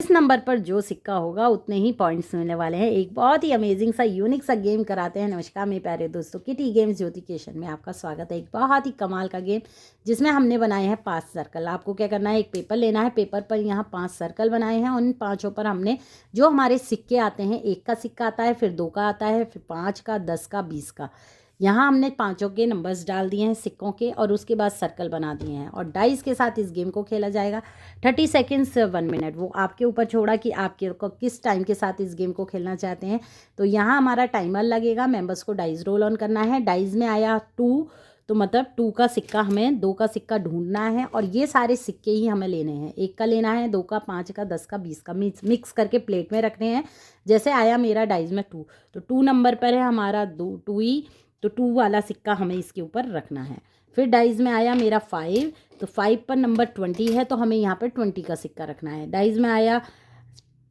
जिस नंबर पर जो सिक्का होगा उतने ही पॉइंट्स मिलने वाले हैं। एक बहुत ही अमेजिंग सा यूनिक सा गेम कराते हैं। नमस्कार मेरे प्यारे दोस्तों, किटी गेम्स ज्योति क्रिएशन में आपका स्वागत है। एक बहुत ही कमाल का गेम जिसमें हमने बनाए हैं 5 सर्कल। आपको क्या करना है, एक पेपर लेना है, पेपर पर यहाँ 5 सर्कल बनाए हैं। उन 5 पर हमने जो हमारे सिक्के आते हैं, 1 का सिक्का आता है, फिर 2 का आता है, फिर 5 का, 10 का, 20 का, यहाँ हमने 5 के नंबर्स डाल दिए हैं सिक्कों के और उसके बाद सर्कल बना दिए हैं। और डाइस के साथ इस गेम को खेला जाएगा 30 सेकेंड्स 1 मिनट। वो आपके ऊपर छोड़ा कि आपके को किस टाइम के साथ इस गेम को खेलना चाहते हैं। तो यहाँ हमारा टाइमर लगेगा, मेंबर्स को डाइस रोल ऑन करना है। डाइस में आया 2, तो मतलब 2 का सिक्का, हमें 2 का सिक्का ढूंढना है और ये सारे सिक्के ही हमें लेने हैं। 1 का लेना है, 2 का, 5 का, 10 का, 20 का, मिक्स करके प्लेट में रखने हैं। जैसे आया मेरा डाइस में 2, तो 2 नंबर पर है हमारा 2 ही, तो 2 वाला सिक्का हमें इसके ऊपर रखना है। फिर डाइस में आया मेरा 5, तो 5 पर नंबर 20 है, तो हमें यहाँ पर 20 का सिक्का रखना है। डाइस में आया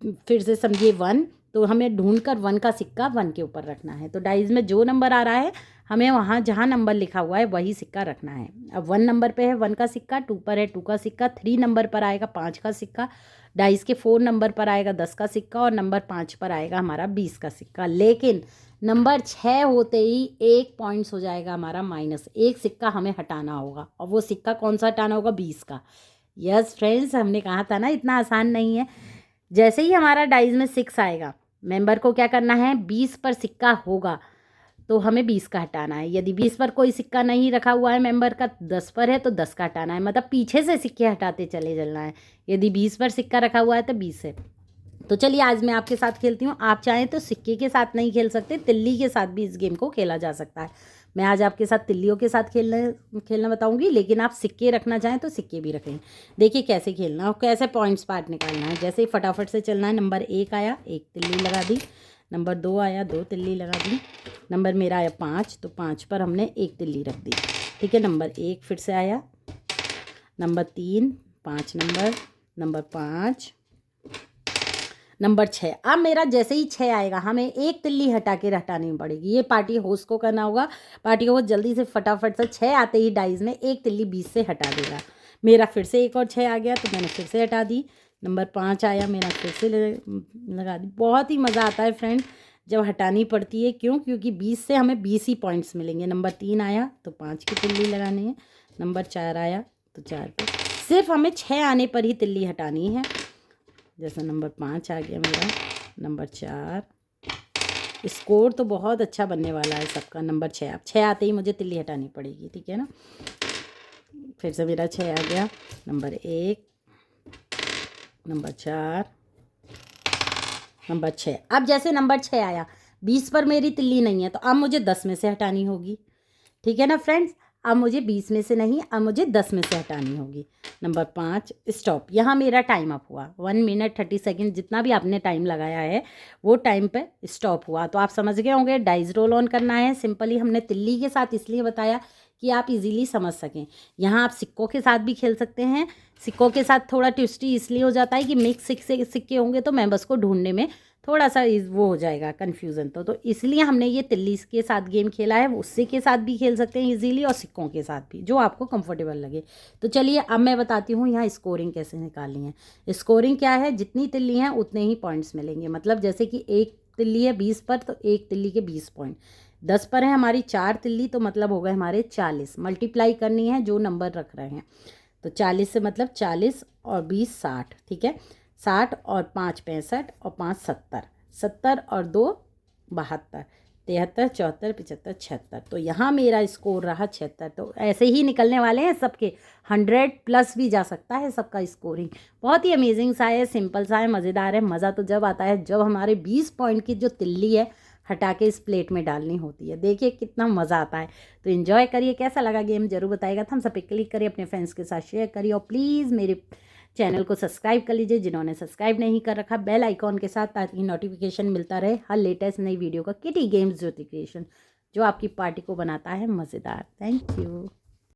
फिर से समझिए 1, तो हमें ढूंढकर 1 का सिक्का 1 के ऊपर रखना है। तो डाइस में जो नंबर आ रहा है हमें वहाँ जहाँ नंबर लिखा हुआ है वही सिक्का रखना है। अब 1 नंबर पे है 1 का सिक्का, 2 पर है 2 का सिक्का, 3 नंबर पर आएगा 5 का सिक्का, डाइस के 4 नंबर पर आएगा 10 का सिक्का और नंबर 5 पर आएगा हमारा 20 का सिक्का। लेकिन नंबर 6 होते ही 1 पॉइंट्स हो जाएगा हमारा माइनस। एक सिक्का हमें हटाना होगा और वो सिक्का कौन सा हटाना होगा, 20 का। यस फ्रेंड्स, हमने कहा था ना इतना आसान नहीं है। जैसे ही हमारा डाइस में 6 आएगा, मेंबर को क्या करना है, 20 पर सिक्का होगा तो हमें 20 का हटाना है। यदि 20 पर कोई सिक्का नहीं रखा हुआ है मेंबर का, 10 पर है तो 10 का हटाना है, मतलब पीछे से सिक्के हटाते चले चलना है। यदि 20 पर सिक्का रखा हुआ है तो 20 है। तो चलिए आज मैं आपके साथ खेलती हूँ। आप चाहें तो सिक्के के साथ नहीं खेल सकते, तिल्ली के साथ भी इस गेम को खेला जा सकता है। मैं आज आपके साथ तिल्लियों के साथ खेलना बताऊंगी, लेकिन आप सिक्के रखना चाहें तो सिक्के भी रखें। देखिए कैसे खेलना और कैसे पॉइंट्स पार्ट निकालना है। जैसे ही फटाफट से चलना है। नंबर 1 आया, 1 तिल्ली लगा दी। नंबर 2 आया, 2 तिल्ली लगा दी। नंबर मेरा आया 5, तो 5 पर हमने 1 तिल्ली रख दी। ठीक है, नंबर 1 फिर से आया। Number 3, 5 number 5, number 6। अब मेरा जैसे ही 6 आएगा हमें 1 तिल्ली हटा के हटानी पड़ेगी। ये पार्टी होस्ट को करना होगा। पार्टी होस्ट जल्दी से फटाफट से 6 आते ही डाइस में 1 तिल्ली 20 से हटा देगा। मेरा फिर से एक और 6 आ गया तो मैंने फिर से हटा दी। नंबर 5 आया, मेरा फिर से लगा दी। बहुत ही मज़ा आता है फ्रेंड जब हटानी पड़ती है। क्यों? क्योंकि 20 से हमें 20 ही पॉइंट्स मिलेंगे। नंबर 3 आया तो 5 की तिल्ली लगानी है। नंबर 4 आया तो 4 पे सिर्फ हमें 6 आने पर ही तिल्ली हटानी है। जैसा नंबर 5 आ गया मेरा, नंबर 4। स्कोर तो बहुत अच्छा बनने वाला है सबका। नंबर 6, अब 6 आते ही मुझे तिल्ली हटानी पड़ेगी। ठीक है ना। फिर से मेरा 6 आ गया। Number 1, number 4, number 6। अब जैसे नंबर 6 आया, 20 पर मेरी तिल्ली नहीं है तो अब मुझे 10 में से हटानी होगी। ठीक है ना फ्रेंड्स। अब मुझे 20 में से नहीं, अब मुझे 10 में से हटानी होगी। Number 5, stop. यहाँ मेरा टाइम अप हुआ। 1 मिनट 30 सेकेंड जितना भी आपने टाइम लगाया है वो टाइम पे स्टॉप हुआ। तो आप समझ गए होंगे डाइस रोल ऑन करना है। सिंपली हमने तिल्ली के साथ इसलिए बताया कि आप इजीली समझ सकें। यहाँ आप सिक्कों के साथ भी खेल सकते हैं। सिक्कों के साथ थोड़ा ट्विस्टी इसलिए हो जाता है कि मिक्स सिक्के होंगे तो मेंबर्स को ढूंढने में थोड़ा सा वो हो जाएगा कन्फ्यूज़न। तो इसलिए हमने ये तिल्ली के साथ गेम खेला है। उससे के साथ भी खेल सकते हैं इजीली और सिक्कों के साथ भी, जो आपको कंफर्टेबल लगे। तो चलिए अब मैं बताती हूँ यहाँ स्कोरिंग कैसे निकालनी है। स्कोरिंग क्या है, जितनी तिल्ली हैं उतने ही पॉइंट्स मिलेंगे। मतलब जैसे कि 1 तिल्ली है 20 पर तो 1 तिल्ली के 20 पॉइंट। 10 पर है हमारी 4 तिल्ली तो मतलब हो गए हमारे 40। मल्टीप्लाई करनी है जो नंबर रख रहे हैं। तो 40 से मतलब 40 और 20 60। ठीक है, 60 और 5 65 और 5 70, 70 और 2 72, 73 74 75 76। तो यहाँ मेरा स्कोर रहा 76। तो ऐसे ही निकलने वाले हैं सबके। 100 प्लस भी जा सकता है सबका स्कोरिंग। बहुत ही अमेजिंग सा है, सिंपल सा है, मज़ेदार है। मज़ा तो जब आता है जब हमारे 20 पॉइंट की जो तिल्ली है हटा के इस प्लेट में डालनी होती है। देखिए कितना मज़ा आता है। तो एंजॉय करिए। कैसा लगा गेम ज़रूर बताइएगा। थम्स अप पे क्लिक करिए, अपने फ्रेंड्स के साथ शेयर करिए और प्लीज़ मेरे चैनल को सब्सक्राइब कर लीजिए जिन्होंने सब्सक्राइब नहीं कर रखा, बेल आइकॉन के साथ, ताकि नोटिफिकेशन मिलता रहे हर लेटेस्ट नई वीडियो का। किटी गेम्स ज्योति क्रिएशन, जो आपकी पार्टी को बनाता है मज़ेदार। Thank you.